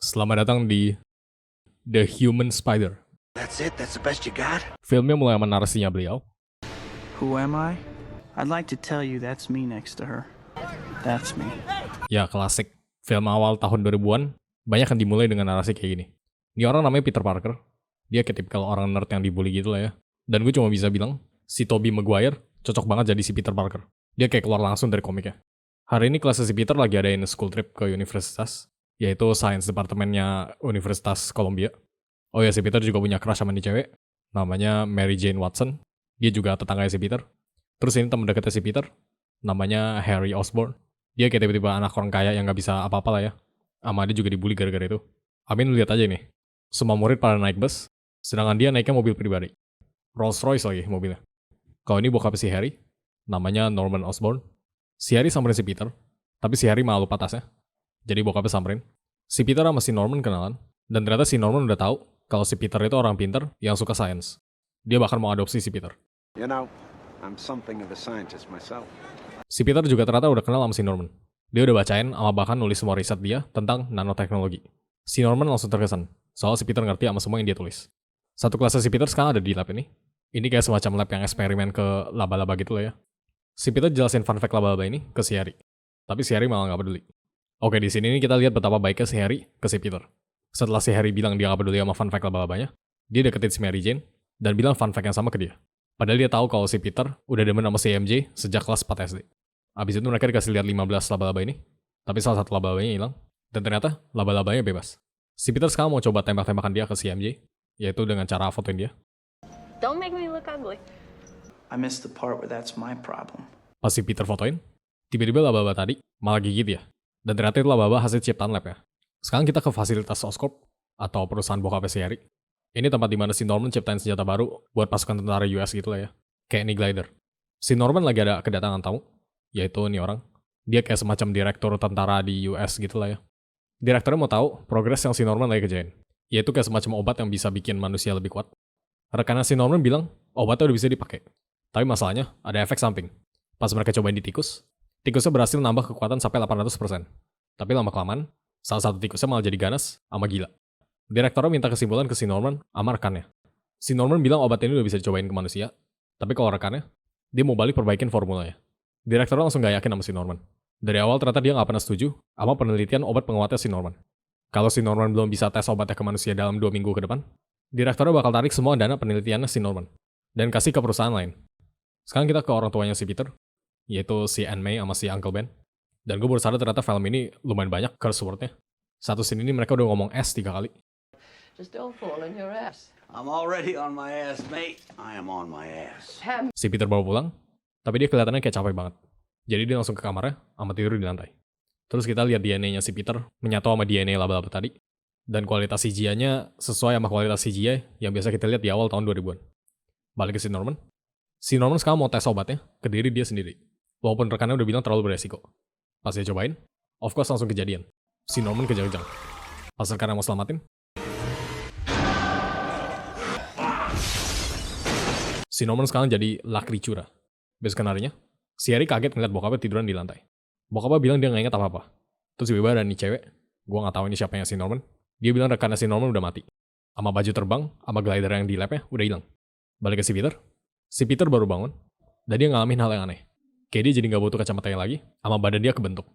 Selamat datang di The Human Spider. That's it? That's the best you got? Filmnya mulai sama narasinya beliau. Who am I? I'd like to tell you that's me next to her. That's me. Ya, klasik. Film awal tahun 2000-an, banyak yang dimulai dengan narasi kayak gini. Ini orang namanya Peter Parker. Dia kayak tipikal orang nerd yang dibully gitu lah ya. Dan gue cuma bisa bilang, si Tobey Maguire cocok banget jadi si Peter Parker. Dia kayak keluar langsung dari komiknya. Hari ini kelas si Peter lagi adain school trip ke universitas, yaitu Science Departmentnya Universitas Columbia. Oh ya, si Peter juga punya crush sama nih cewek, namanya Mary Jane Watson. Dia juga tetangganya si Peter. Terus ini temen deketnya si Peter, namanya Harry Osborn. Dia kayak tiba-tiba anak orang kaya yang gak bisa apa-apa lah ya. Sama dia juga dibully gara-gara itu. Amin, lihat aja nih. Semua murid pada naik bus, sedangkan dia naiknya mobil pribadi. Rolls Royce lagi mobilnya. Kalau ini bokapnya si Harry, namanya Norman Osborn. Si Harry samperin si Peter, tapi si Harry malah lupa tasnya. Jadi bokapnya samperin. Si Peter sama si Norman kenalan, dan ternyata si Norman udah tahu kalau si Peter itu orang pintar yang suka sains. Dia bahkan mau adopsi si Peter. You know, I'm something of a scientist myself. Si Peter juga ternyata udah kenal sama si Norman. Dia udah bacain sama bahkan nulis semua riset dia tentang nanoteknologi. Si Norman langsung terkesan, soal si Peter ngerti sama semua yang dia tulis. Satu kelasnya si Peter sekarang ada di lab ini. Ini kayak semacam lab yang eksperimen ke laba-laba gitu lah ya. Si Peter jelasin fun fact laba-laba ini ke si Harry. Tapi si Harry malah gak peduli. Oke, di sini nih kita lihat betapa baiknya si Harry ke si Peter. Setelah si Harry bilang dia gak peduli sama fun fact laba-labanya, dia deketin si Mary Jane dan bilang fun fact yang sama ke dia. Padahal dia tahu kalau si Peter udah demen sama si MJ sejak kelas 4 SD. Abis itu mereka dikasih lihat 15 laba-laba ini, tapi salah satu laba-labanya hilang, dan ternyata laba-labanya bebas. Si Peter sekarang mau coba tembak-tembakan dia ke si MJ, yaitu dengan cara fotoin dia. Don't make me look ugly. I missed the part where that's my problem. Pas si Peter fotoin, tiba-tiba laba-laba tadi malah gigit ya. Dan ternyata itu laba-laba hasil ciptaan lab ya. Sekarang kita ke fasilitas Oscorp, atau perusahaan bokapnya si Harry. Ini tempat dimana si Norman ciptain senjata baru buat pasukan tentara US gitu lah ya. Kayak ini glider. Si Norman lagi ada kedatangan tamu, yaitu ini orang. Dia kayak semacam direktur tentara di US gitu lah ya. Direkturnya mau tahu progres yang si Norman lagi kerjain. Yaitu kayak semacam obat yang bisa bikin manusia lebih kuat. Rekannya si Norman bilang, obatnya udah bisa dipakai. Tapi masalahnya, ada efek samping. Pas mereka cobain di tikus, tikusnya berhasil nambah kekuatan sampai 800%. Tapi lama-kelamaan, salah satu tikusnya malah jadi ganas sama gila. Direkturnya minta kesimpulan ke si Norman sama rekannya. Si Norman bilang obat ini udah bisa dicobain ke manusia, tapi kalau rekannya, dia mau balik perbaikin formulanya. Direkturnya langsung gak yakin sama si Norman. Dari awal ternyata dia gak pernah setuju sama penelitian obat penguatnya si Norman. Kalau si Norman belum bisa tes obatnya ke manusia dalam 2 minggu ke depan, direkturnya bakal tarik semua dana penelitiannya si Norman dan kasih ke perusahaan lain. Sekarang kita ke orang tuanya si Peter, yaitu si Aunt May sama si Uncle Ben. Dan gue baru sadar ternyata film ini lumayan banyak curse word-nya. Satu scene ini mereka udah ngomong S 3 kali. Just don't fall on your ass. I'm already on my ass, mate. I am on my ass. Si Peter baru pulang, tapi dia kelihatannya kayak capek banget. Jadi dia langsung ke kamarnya, sama tidur di lantai. Terus kita lihat DNA-nya si Peter menyatu sama DNA laba-laba tadi. Dan kualitas CGI-nya sesuai sama kualitas CGI yang biasa kita lihat di awal tahun 2000-an. Balik ke si Norman. Si Norman sekarang mau tes obatnya ke diri dia sendiri. Walaupun rekannya udah bilang terlalu beresiko. Pas dia cobain, of course langsung kejadian. Si Norman kejang-kejang. Pas rekannya mau selamatin, si Norman sekarang jadi lakricura. Besok harinya, si Harry kaget ngeliat bokapnya tiduran di lantai. Bokapnya bilang dia gak ingat apa-apa. Terus tiba-tiba ada nih cewek, gue gak tahu ini siapanya si Norman. Dia bilang rekannya si Norman udah mati. Sama baju terbang, sama glider yang di labnya udah hilang. Balik ke si Peter. Si Peter baru bangun, dan dia ngalamin hal yang aneh. Kayak dia jadi gak butuh kacamatanya lagi, sama badan dia kebentuk.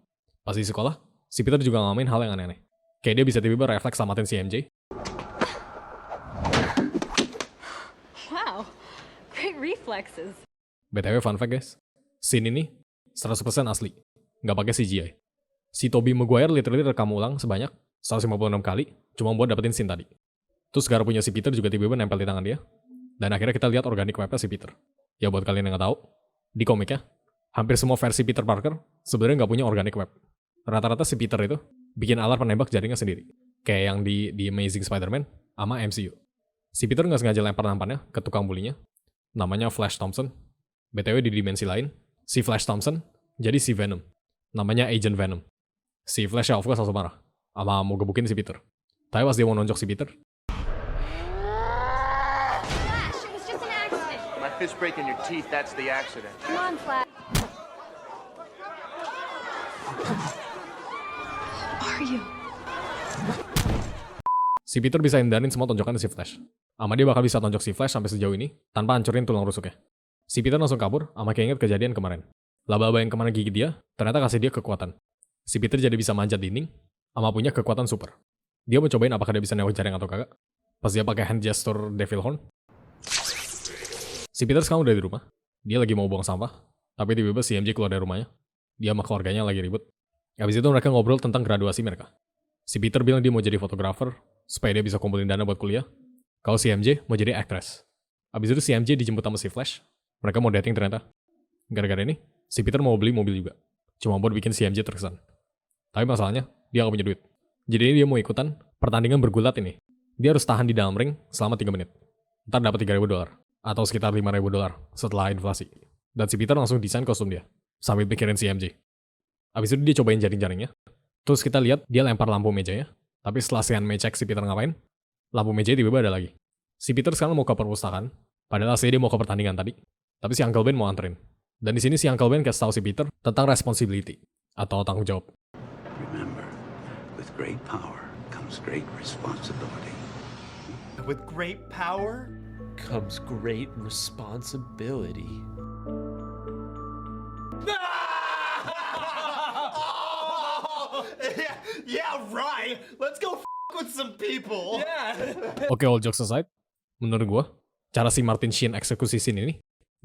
Pas di sekolah, si Peter juga ngalamin hal yang aneh-aneh. Kayak dia bisa tiba-tiba refleks selamatin si MJ. Wow, great reflexes. BTW fun fact guys, scene ini 100% asli, nggak pakai CGI. Si Tobey Maguire literally rekam ulang sebanyak 156 kali, cuma buat dapetin scene tadi. Terus garpunya si Peter juga tiba-tiba nempel di tangan dia, dan akhirnya kita lihat organic webnya si Peter. Ya buat kalian yang nggak tahu, di komiknya, hampir semua versi Peter Parker sebenarnya nggak punya organic web. Rata-rata si Peter itu bikin alat penembak jaringnya sendiri, kayak yang di Amazing Spider-Man sama MCU. Si Peter nggak sengaja lempar nampannya ke tukang bulinya, namanya Flash Thompson. BTW di dimensi lain, si Flash Thompson jadi si Venom, namanya Agent Venom. Si Flash ya of course langsung marah, sama mau gebukin si Peter. Tapi pas dia mau nonjok si Peter, Flash, it was just an accident. My fist breaking your teeth, that's the accident. Come on, Flash. Are you? Si Peter bisa hindarin semua tonjokan si Flash. Ama dia bakal bisa tonjok si Flash sampai sejauh ini tanpa hancurin tulang rusuknya. Si Peter langsung kabur sama keinget kejadian kemarin. Laba-laba yang kemarin gigit dia, ternyata kasih dia kekuatan. Si Peter jadi bisa manjat dinding, sama punya kekuatan super. Dia mau cobain apakah dia bisa newek jaring atau kagak. Pas dia pakai hand gesture Devil Horn. Si Peter sekarang udah di rumah. Dia lagi mau buang sampah, tapi tiba-tiba si MJ keluar dari rumahnya. Dia sama keluarganya lagi ribut. Habis itu mereka ngobrol tentang graduasi mereka. Si Peter bilang dia mau jadi fotografer, supaya dia bisa kumpulin dana buat kuliah. Kalau si MJ mau jadi actress. Habis itu si MJ dijemput sama si Flash. Mereka mau dating ternyata. Gara-gara ini, si Peter mau beli mobil juga. Cuma buat bikin si MJ terkesan. Tapi masalahnya, dia gak punya duit. Jadi dia mau ikutan pertandingan bergulat ini. Dia harus tahan di dalam ring selama 3 menit. Ntar dapat $3.000. Atau sekitar $5.000 setelah inflasi. Dan si Peter langsung desain kostum dia. Sambil pikirin si MJ. Habis itu dia cobain jaring-jaringnya. Terus kita lihat dia lempar lampu mejanya. Tapi setelah si May cek si Peter ngapain, lampu meja tiba-tiba ada lagi. Si Peter sekarang mau ke perpustakaan, padahal aslinya dia mau ke pertandingan tadi. Tapi si Uncle Ben mau anterin. Dan di sini si Uncle Ben kasih tahu si Peter tentang responsibility atau tanggung jawab. Remember, with great power comes great responsibility. With great power comes great responsibility. Yeah, right. Let's go with some people. Oke, all jokes aside, menurut gua, cara si Martin Sheen eksekusi scene ini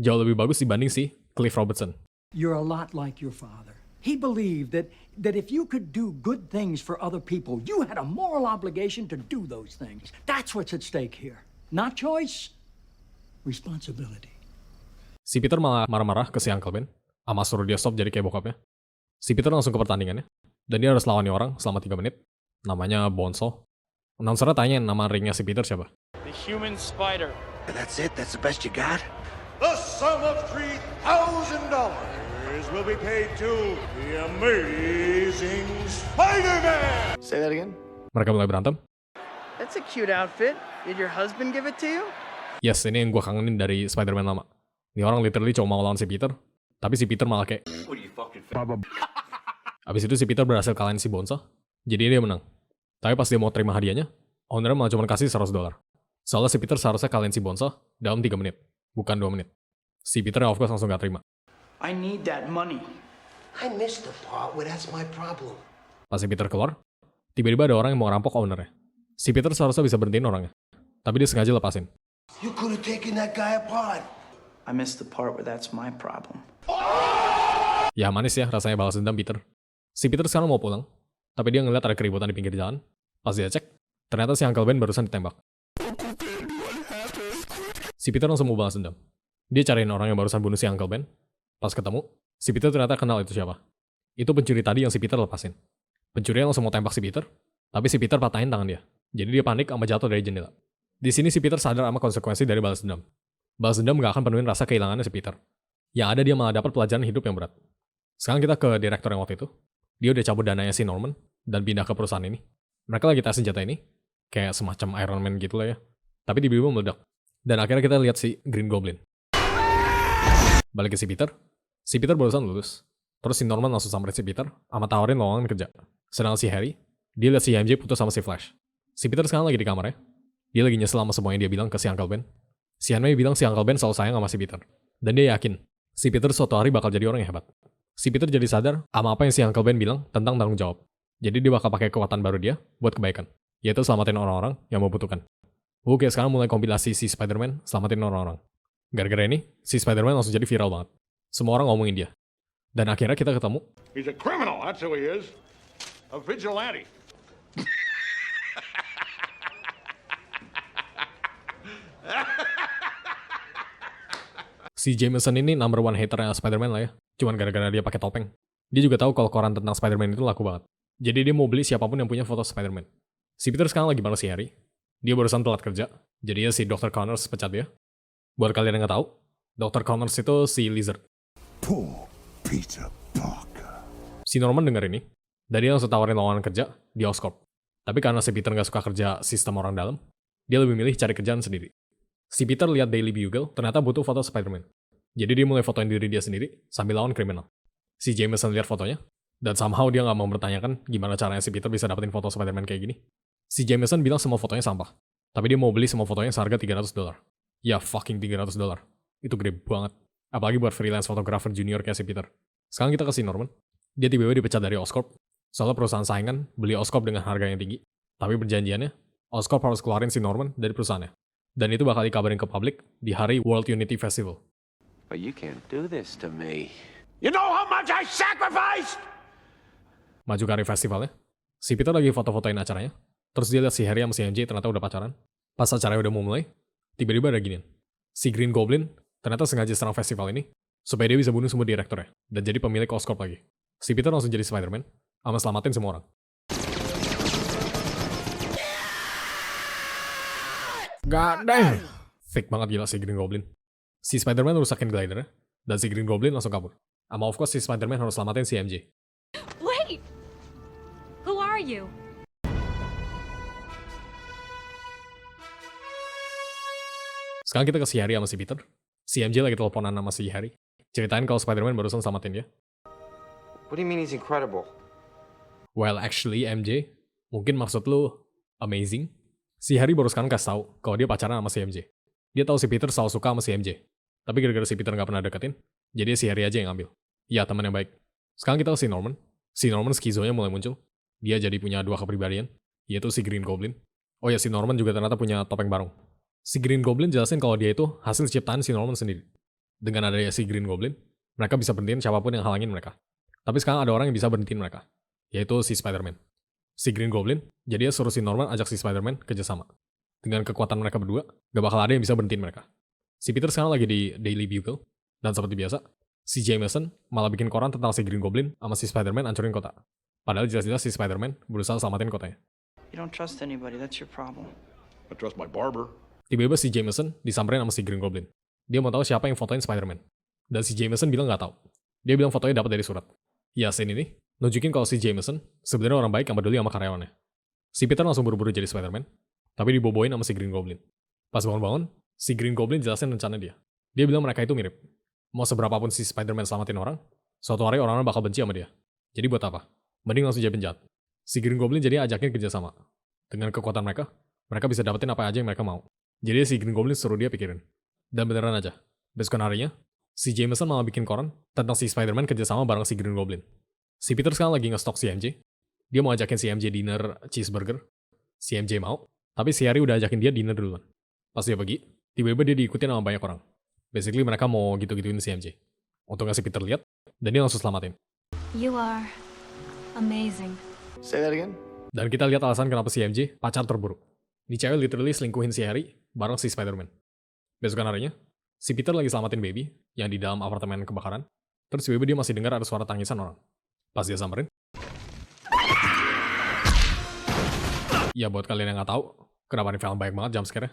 jauh lebih bagus dibanding si Cliff Robertson. You're a lot like your father. He believed that if you could do good things for other people, you had a moral obligation to do those things. That's what's at stake here. Not choice, responsibility. Si Peter malah marah-marah ke si Uncle Ben, sama suruh dia stop jadi kayak bokapnya. Si Peter langsung ke pertandingannya, dan dia harus lawan orang selama 3 menit. Namanya Bonzo. Announcer-nya tanya nama ringnya si Peter siapa. The human spider. That's it? That's the best you got? The sum of $3,000 will be paid to the Amazing Spider-Man! Say that again? Mereka mulai berantem. That's a cute outfit. Did your husband give it to you? Yes, ini yang gue kangenin dari Spider-Man lama. Ini orang literally cuma mau lawan si Peter, tapi si Peter malah kayak... Abis itu si Peter berhasil kalahin si Bonzo, jadi dia menang. Tapi pas dia mau terima hadiahnya, ownernya malah cuma kasih $100. Soalnya si Peter seharusnya kalahin si Bonzo dalam 3 menit, bukan 2 menit. Si Peter of course langsung gak terima. I need that money. I missed the part where that's my problem. Pas si Peter keluar, tiba-tiba ada orang yang mau ngerampok ownernya. Si Peter seharusnya bisa berhentiin orangnya, tapi dia sengaja lepasin. You could have taken that guy apart. I missed the part where that's my problem. Ya manis ya rasanya balas dendam Peter. Si Peter sekarang mau pulang, tapi dia ngeliat ada keributan di pinggir jalan. Pas dia cek, ternyata si Uncle Ben barusan ditembak. Si Peter langsung mau balas dendam. Dia cariin orang yang barusan bunuh si Uncle Ben. Pas ketemu, si Peter ternyata kenal itu siapa. Itu pencuri tadi yang si Peter lepasin. Pencuri yang langsung mau tembak si Peter, tapi si Peter patahin tangan dia. Jadi dia panik sama jatuh dari jendela. Di sini si Peter sadar sama konsekuensi dari balas dendam. Balas dendam gak akan penuhin rasa kehilangannya si Peter. Yang ada dia malah dapat pelajaran hidup yang berat. Sekarang kita ke direktur yang waktu itu. Dia udah cabut dananya si Norman dan pindah ke perusahaan ini. Mereka lagi tes senjata ini, kayak semacam Iron Man gitu lah ya. Tapi tiba-tiba meledak. Dan akhirnya kita lihat si Green Goblin. Balik ke si Peter barusan lulus. Terus si Norman langsung samperin si Peter sama tawarin lowongan kerja. Sedangkan si Harry, dia lihat si MJ putus sama si Flash. Si Peter sekarang lagi di kamarnya. Dia lagi nyesel sama semua yang dia bilang ke si Uncle Ben. Si May bilang si Uncle Ben selalu sayang sama si Peter. Dan dia yakin, si Peter suatu hari bakal jadi orang yang hebat. Si Peter jadi sadar sama apa yang si Uncle Ben bilang tentang tanggung jawab. Jadi dia bakal pakai kekuatan baru dia buat kebaikan. Yaitu selamatin orang-orang yang membutuhkan. Oke, sekarang mulai kompilasi si Spider-Man selamatin orang-orang. Gara-gara ini, si Spider-Man langsung jadi viral banget. Semua orang ngomongin dia. Dan akhirnya kita ketemu. He's a criminal, that's who he is. A vigilante. Si Jameson ini number one haternya Spider-Man lah ya. Cuman gara-gara dia pakai topeng. Dia juga tahu kalau koran tentang Spider-Man itu laku banget. Jadi dia mau beli siapapun yang punya foto Spider-Man. Si Peter sekarang lagi balas si Harry. Dia barusan telat kerja. Jadi ya si Dr. Connors pecat dia. Buat kalian yang nggak tahu, Dr. Connors itu si Lizard. Poor Peter Parker. Si Norman denger ini. Dan dia langsung tawarin lowongan kerja di Oscorp. Tapi karena si Peter nggak suka kerja sistem orang dalam, dia lebih milih cari kerjaan sendiri. Si Peter lihat Daily Bugle ternyata butuh foto Spider-Man. Jadi dia mulai fotoin diri dia sendiri sambil lawan kriminal. Si Jameson lihat fotonya, dan somehow dia nggak mau bertanyakan gimana caranya si Peter bisa dapetin foto Spider-Man kayak gini. Si Jameson bilang semua fotonya sampah. Tapi dia mau beli semua fotonya seharga $300. Ya fucking $300. Itu gede banget. Apalagi buat freelance fotografer junior kayak si Peter. Sekarang kita ke si Norman. Dia tiba-tiba dipecat dari Oscorp. Soalnya perusahaan saingan beli Oscorp dengan harga yang tinggi. Tapi perjanjiannya, Oscorp harus keluarin si Norman dari perusahaannya. Dan itu bakal dikabarin ke publik di hari World Unity Festival. But you can't do this to me. You know how much I sacrificed? Maju ke hari festivalnya, si Peter lagi foto-fotoin acaranya. Terus dia lihat si Harry sama si MJ ternyata udah pacaran. Pas acaranya udah mau mulai, tiba-tiba ada ginian. Si Green Goblin ternyata sengaja serang festival ini supaya dia bisa bunuh semua direkturnya dan jadi pemilik Oscorp lagi. Si Peter langsung jadi Spider-Man sama selamatin semua orang. God damn! Fake banget gila si Green Goblin. Si Spider-Man rusakin glidernya dan si Green Goblin langsung kabur. Sama of course si Spider-Man harus selamatin si MJ. Wait! Who are you? Sekarang kita ke si Harry sama si Peter. Si MJ lagi teleponan sama si Harry. Ceritain kalau Spider-Man barusan selamatin dia. What do you mean he's incredible? Well, actually MJ, mungkin maksud lu amazing. Si Harry baru sekarang kasih tahu kalau dia pacaran sama si MJ. Dia tahu si Peter selalu suka sama si MJ. Tapi gara-gara si Peter nggak pernah deketin, jadi si Harry aja yang ambil. Ya, teman yang baik. Sekarang kita ke si Norman. Si Norman skizonya mulai muncul. Dia jadi punya 2 kepribadian, yaitu si Green Goblin. Oh ya, si Norman juga ternyata punya topeng barong. Si Green Goblin jelasin kalau dia itu hasil ciptaan si Norman sendiri. Dengan adanya si Green Goblin, mereka bisa berhentiin siapapun yang halangin mereka. Tapi sekarang ada orang yang bisa berhentiin mereka, yaitu si Spider-Man. Si Green Goblin, jadi dia suruh si Norman ajak si Spider-Man kerjasama. Dengan kekuatan mereka berdua, gak bakal ada yang bisa berhentiin mereka. Si Peter sekarang lagi di Daily Bugle, dan seperti biasa, si Jameson malah bikin koran tentang si Green Goblin sama si Spider-Man hancurin kota. Padahal jelas-jelas si Spider-Man berusaha selamatin kotanya. You don't trust anybody, that's your problem. I trust my barber. Tiba-tiba si Jameson disamperin sama si Green Goblin. Dia mau tahu siapa yang fotoin Spider-Man. Dan si Jameson bilang gak tahu. Dia bilang fotonya dapat dari surat. Ya, scene ini nunjukin kalau si Jameson sebenarnya orang baik yang peduli sama karyawannya. Si Peter langsung buru-buru jadi Spider-Man, tapi diboboin sama si Green Goblin. Pas bangun-bangun, si Green Goblin jelasin rencana dia. Dia bilang mereka itu mirip. Mau seberapapun si Spider-Man selamatin orang, suatu hari orang-orang bakal benci sama dia. Jadi buat apa? Mending langsung jadi penjahat. Si Green Goblin jadi ajakin kerjasama. Dengan kekuatan mereka bisa dapetin apa aja yang mereka mau. Jadi si Green Goblin suruh dia pikirin. Dan beneran aja, besokan harinya, si Jameson malah bikin koran tentang si Spider-Man kerjasama bareng si Green Goblin. Si Peter sekarang lagi nge-stalk si MJ. Dia mau ajakin si MJ dinner cheeseburger. Si MJ mau, tapi si Harry udah ajakin dia dinner duluan. Pas dia pergi, tiba-tiba dia diikutin sama banyak orang. Basically mereka mau gitu-gituin si MJ. Untuk ngasih Peter lihat, dan dia langsung selamatin. You are amazing. Say that again? Dan kita lihat alasan kenapa si MJ pacar terburuk. Ini cewek literally selingkuhin si Harry bareng si Spider-Man. Besokan harinya, si Peter lagi selamatin baby yang di dalam apartemen kebakaran. Terus tiba-tiba dia masih dengar ada suara tangisan orang. Pas dia samperin, ya buat kalian yang nggak tahu, kenapa ini film banyak banget jump scare-nya.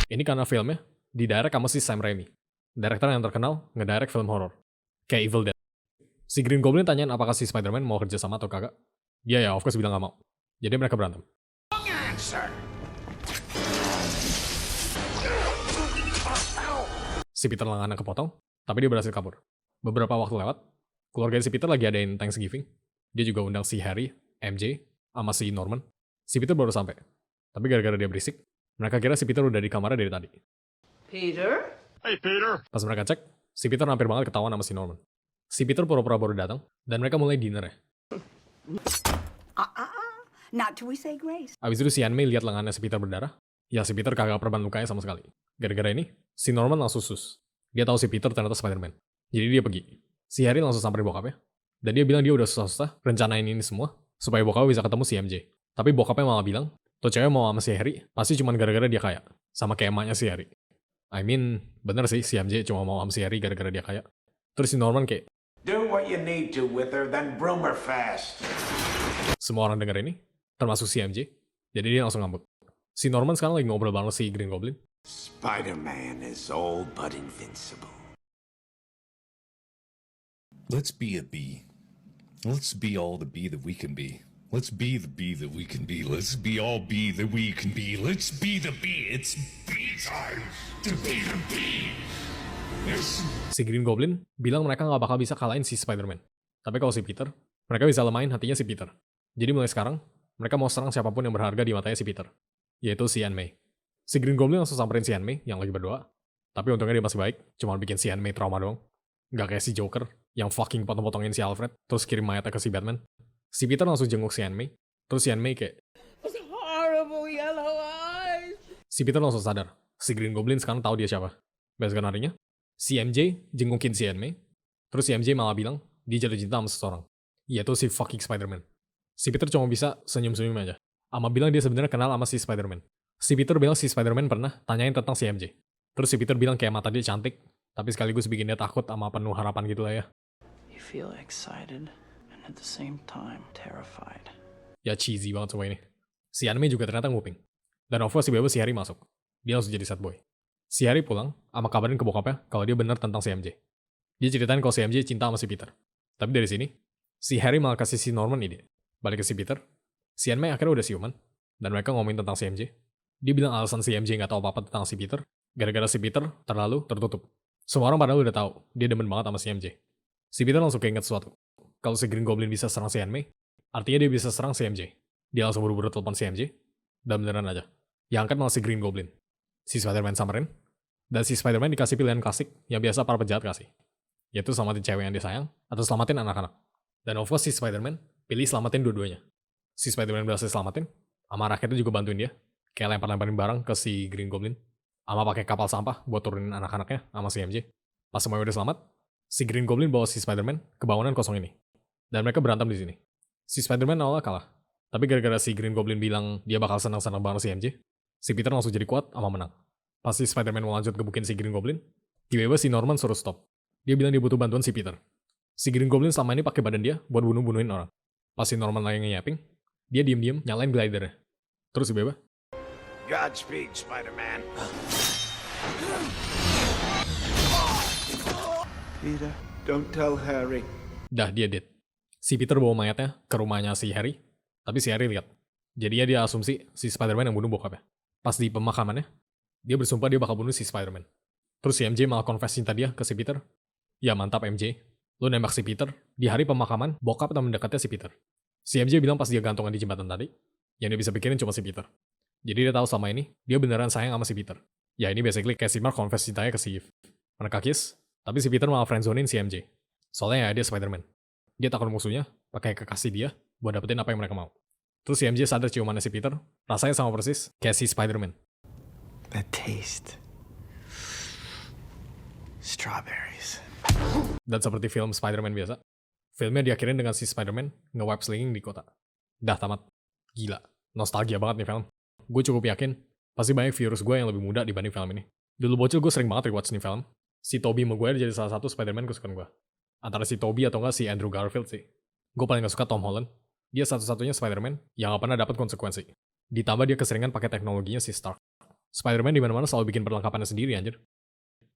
Ini karena filmnya didirect sama si Sam Raimi, director yang terkenal ngedirect film horror, kayak Evil Dead. Si Green Goblin tanyain apakah si Spider-Man mau kerja sama atau kagak. Dia ya of course bilang gak mau. Jadi mereka berantem. Si Peter lengannya kepotong, tapi dia berhasil kabur. Beberapa waktu lewat, keluarga si Peter lagi adain Thanksgiving. Dia juga undang si Harry, MJ, sama si Norman. Si Peter baru sampai. Tapi gara-gara dia berisik, mereka kira si Peter udah di kamarnya dari tadi. Peter? Hey, Peter. Pas mereka cek, si Peter hampir banget ketahuan sama si Norman. Si Peter pura-pura baru datang, dan mereka mulai dinner ya. Not till we say grace. Abis itu si Aunt May lihat lengannya si Peter berdarah. Ya si Peter kagak perban lukanya sama sekali. Gara-gara ini, si Norman langsung sus. Dia tahu si Peter ternyata Spider-Man. Jadi dia pergi. Si Harry langsung samperin bokapnya. Dan dia bilang dia udah susah-susah rencanain ini semua supaya bokapnya bisa ketemu si MJ. Tapi bokapnya malah bilang, tuh cewek mau sama si Harry pasti cuma gara-gara dia kaya. Sama kayak emaknya si Harry. I mean, bener sih si MJ cuma mau sama si Harry gara-gara dia kaya. Terus si Norman kayak, Do what you need to with her, then broom her fast. semua orang denger ini, termasuk si MJ. Jadi dia langsung ngambek. Si Norman sekarang lagi ngobrol bareng si Green Goblin. Spider-Man is old but invincible. Let's be a bee. Let's be all the bee that we can be. Let's be the bee that we can be. Let's be all bee that we can be. Let's be the bee. It's bee time to be the bee. Si Green Goblin bilang mereka nggak bakal bisa kalahin si Spider-Man. Tapi kalau si Peter, mereka bisa lemahin hatinya si Peter. Jadi mulai sekarang, mereka mau serang siapapun yang berharga di matanya si Peter, yaitu si Aunt May. Si Green Goblin langsung samperin si Aunt May yang lagi berdoa. Tapi untungnya dia masih baik, cuma bikin si Aunt May trauma doang. Nggak kayak si Joker yang fucking potong-potongin si Alfred, terus kirim mayatnya ke si Batman. Si Peter langsung jenguk si Aunt May, terus si Aunt May kayak, si Peter langsung sadar, si Green Goblin sekarang tahu dia siapa. Besokan harinya, si MJ jengukin si Aunt May, terus si MJ malah bilang dia jatuh cinta sama seseorang, yaitu si fucking Spider-Man. Si Peter cuma bisa senyum-senyum aja, sama bilang dia sebenarnya kenal sama si Spider-Man. Si Peter bilang si Spider-Man pernah tanyain tentang si MJ. Terus si Peter bilang kayak mata dia cantik, tapi sekaligus bikin dia takut sama penuh harapan gitu lah ya. You feel excited and at the same time terrified. Ya cheesy banget semua ini. Si Aunt May juga ternyata nguping. Dan of course tiba-tiba si Harry masuk. Dia langsung jadi sad boy. Si Harry pulang, sama kabarin ke bokapnya kalau dia benar tentang si MJ. Dia ceritain kalau si MJ cinta sama si Peter. Tapi dari sini, si Harry malah kasih si Norman ide. Balik ke si Peter, si Aunt May akhirnya udah siuman, dan mereka ngomongin tentang si MJ. Dia bilang alasan si MJ nggak tahu apa-apa tentang si Peter, gara-gara si Peter terlalu tertutup. Semua orang padahal udah tahu, dia demen banget sama si MJ. Si Peter langsung keinget sesuatu. Kalau si Green Goblin bisa serang si Aunt May, artinya dia bisa serang si MJ. Dia langsung buru-buru telepon si MJ, dan beneran aja. Yang angkat malah si Green Goblin. Si Spider-Man samperin, dan si Spider-Man dikasih pilihan klasik yang biasa para penjahat kasih. Yaitu selamatin cewek yang dia sayang, atau selamatin anak-anak. Dan of course si Spider-Man pilih selamatin dua-duanya. Si Spider-Man berhasil selamatin, sama rakyatnya juga bantuin dia. Kayak lempar-lemparin barang ke si Green Goblin. Sama pakai kapal sampah buat turunin anak-anaknya sama si MJ. Pas semuanya udah selamat, si Green Goblin bawa si Spider-Man ke bangunan kosong ini. Dan mereka berantem di sini. Si Spider-Man awalnya kalah. Tapi gara-gara si Green Goblin bilang dia bakal senang-senang bareng si MJ, si Peter langsung jadi kuat sama menang. Pas si Spider-Man mau lanjut gebukin si Green Goblin, tiba-tiba si Norman suruh stop. Dia bilang dia butuh bantuan si Peter. Si Green Goblin selama ini pakai badan dia buat bunuh-bunuhin orang. Pas si Norman lagi nge-yapping, dia diem-diem nyalain glidernya. Terus tiba-tiba, Godspeed, Spider-Man. Peter, don't tell Harry. dah dia dead. Si Peter bawa mayatnya ke rumahnya si Harry, tapi si Harry lihat. Jadinya dia asumsi si Spider-Man yang bunuh bokapnya. Pas di pemakamannya, dia bersumpah dia bakal bunuh si Spider-Man. Terus si MJ malah confess cinta dia ke si Peter. Ya mantap MJ, lo nembak si Peter di hari pemakaman bokap teman dekatnya si Peter. Si MJ bilang pas dia gantungan di jembatan tadi, yang dia bisa pikirin cuma si Peter. Jadi dia tahu selama ini, dia beneran sayang sama si Peter. Ya ini basically kayak si Mark confess cintanya ke si Eve. Mereka kiss, tapi si Peter malah friendzonein si MJ. Soalnya ya dia Spider-Man. Dia takut musuhnya pakai kekasih dia buat dapetin apa yang mereka mau. Terus si MJ sadar ciumannya si Peter, rasanya sama persis kayak si Spider-Man. That taste. Strawberries. Dan seperti film Spider-Man biasa, filmnya diakhirin dengan si Spider-Man nge-web slinging di kota. Dah tamat. Gila, nostalgia banget nih film. Gue cukup yakin, pasti banyak viewers gue yang lebih muda dibanding film ini. Dulu bocil gue sering banget rewatch nih film. Si Tobey Maguire jadi salah satu Spider-Man kesukaan gue. Antara si Tobey atau enggak si Andrew Garfield sih. Gue paling gak suka Tom Holland. Dia satu-satunya Spider-Man yang gak pernah dapat konsekuensi. Ditambah dia keseringan pakai teknologinya si Stark. Spider-Man dimana-mana selalu bikin perlengkapannya sendiri anjir.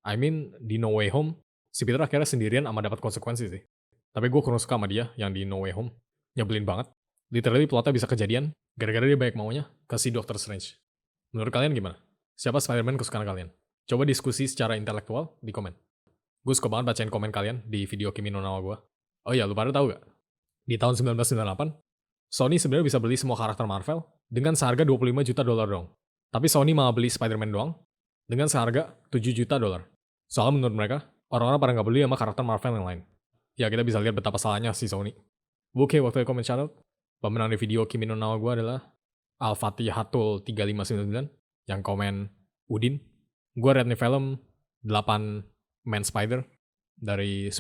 I mean, di No Way Home, si Peter akhirnya sendirian sama dapat konsekuensi sih. Tapi gue kurang suka sama dia yang di No Way Home. Nyebelin banget. Literally plotnya bisa kejadian gara-gara dia banyak maunya ke si Doctor Strange. Menurut kalian gimana? Siapa Spider-Man kesukaan kalian? Coba diskusi secara intelektual di komen. Gue suka banget bacain komen kalian di video Kimi no Na wa gue. Oh iya, lu pada tahu gak? Di tahun 1998, Sony sebenarnya bisa beli semua karakter Marvel dengan seharga $25 juta dong. Tapi Sony malah beli Spider-Man doang dengan seharga $7 juta. Soalnya menurut mereka, orang-orang pada nggak beli sama karakter Marvel yang lain. Ya kita bisa lihat betapa salahnya si Sony. Oke, waktu komen shoutout. Pemenang di video Kimi no Na wa gue adalah Al-Fatihatul 3599 yang komen Udin. Gue rate nih film 8 Man Spider dari 10.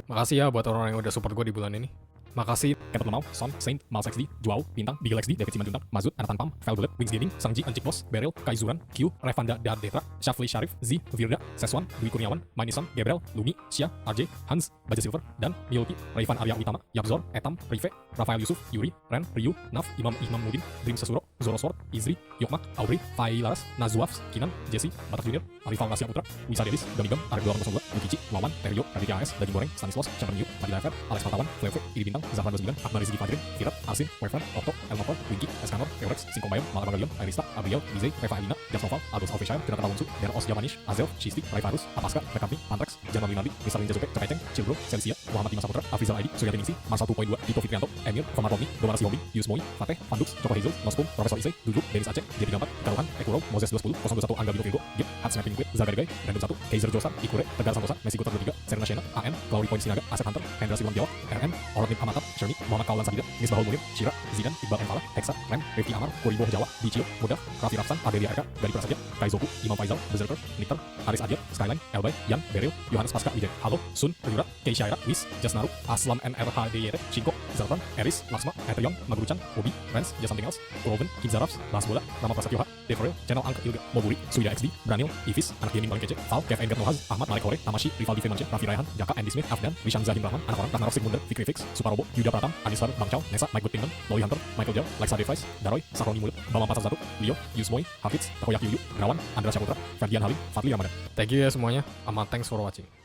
Makasih ya buat orang-orang yang udah support gue di bulan ini. Makasih Kepet Lemau, Son, Saint, Miles XD, Joao, Bintang, Bigel XD, David Simanjuntak, Mazut, Anatan Pam, Fel Bullet, Wings Gaming, Sangji, Ancik Boss, Beryl, Kaizuran, Q, Revanda Dadetra, Shafli Sharif, Z, Virda, Seswan, Dwi Kurniawan, Mainison, Gabriel, Lumi, Shia, RJ, Hans, Baja Silver, dan Milky, Raifan Arya Witama, Yabzor, Etam, Rife, Rafael Yusuf, Yuri, Ren, Ryu, Naf, Imam Mudin, Dream Sasuro, Zorosword, Izri, Yokmak, Aubrey, Fai Laras, Nazuafs, Kinan, Jesse, Batak Junior, Arifal Nasya Putra, Wisa Davis, Gamigam, Arif 202, Yukichi, Wawan, Terio, Raditya AS, Daging Goreng, Stanislas, Champion Yu, Madila FR, Alex Martawan, Fleve, Iri Bintang, Zafran 29, Akbar Rizky Fadrin, Firat, Arsin, Weaver, Octo, Elnopol, Winky, Escanor, Eurex, Sinkombayon, Malabangalion, Irista, Abigail, Bize, Reva Elina, Jasnoval, Aldous Alfishire, Tirata Bungsu, Der Os Jamanish, Azel, Shisti, Raifarus, Apaska, Rekami, Pantrex, Jamal Winaldi, Mr. Ninjazuke, Cekeceng, Cilbro, Celsia, Muhammad Dimas Saputra, Afrizal ID, Suryati Ningsi, Marsal 2.2, Tito Fitrianto, Emil, Famar Romni, Domanasi Hobi, Yus Moi, Fateh, Vandux, Choco Hazel, Nospum, Profesor Ise, Dudu, Denis Aceh, J34, Karuhan, Ekuro, Moses 210, 021, Angga Bino Virgo, Gip, Hats Mapping Quid, Zagarigai, Random 1, Kaiser Josan, Ikure, Tegar Santosa, Messi Guter 23, Serena Shena, AN, Glory Point Sinaga, Asep Hunter, Hendra Siwan Jawab, RN, Orotnip Amatat, Shermi, Muhammad Kaulan Sadida, Misbahul Munir, Shira, Zidan, Iqbal M. Fala, Hexa, Rem, Rifki Amar, Kuribo Jawa, Dicio, Mudaf, Raffi Rafsan, Adelia Eka, Gadi Prasetya, Kaizoku, Imam Faizal, Berserker, Nitter, Haris Adil, Skyline, Elbay, Yan, Beril, Yohanes Pasca Wijaya, Halo, Sun, Ryura, Keishaira, Wis, Jasnaru, Aslam NRHDYT, Shinko, Zertan, Eris, Laksma, Etrion, Maguruchan, Obi, Rens, Just Something Else, Kuroven, Kizarafs, Bas Bola, Rama Prasetyoha, Devoril, Channel Angk Ilga, Moburi, Suida XD, Branil, Ivis, Anak Gaming paling kece, Val, Kev Engert Nohaz, Ahmad Malik Hore, Tamashi, Rivaldi Firmansyah, Raffi Raihan, Jaka, Andy Smith, Afdan, Rishan Zahim Rahman, Anak Orang, Ragnarok Sigmunder, Fikri Fix, Suparobo, Yuda Pratam, Anisar, Bang Chow, Nesa, Mike Goodpingman, Loli Hunter, Michael Jal, Lexa Device, Daroy, Sahroni Mulut, Bama 411, Leo, Yusmoy, Hafidz, Takoyaki Yuyu, Rawan, Andra Syaputra, Ferdian Halim, Fadli Ramadan. Thank you ya semuanya, sama thanks for watching.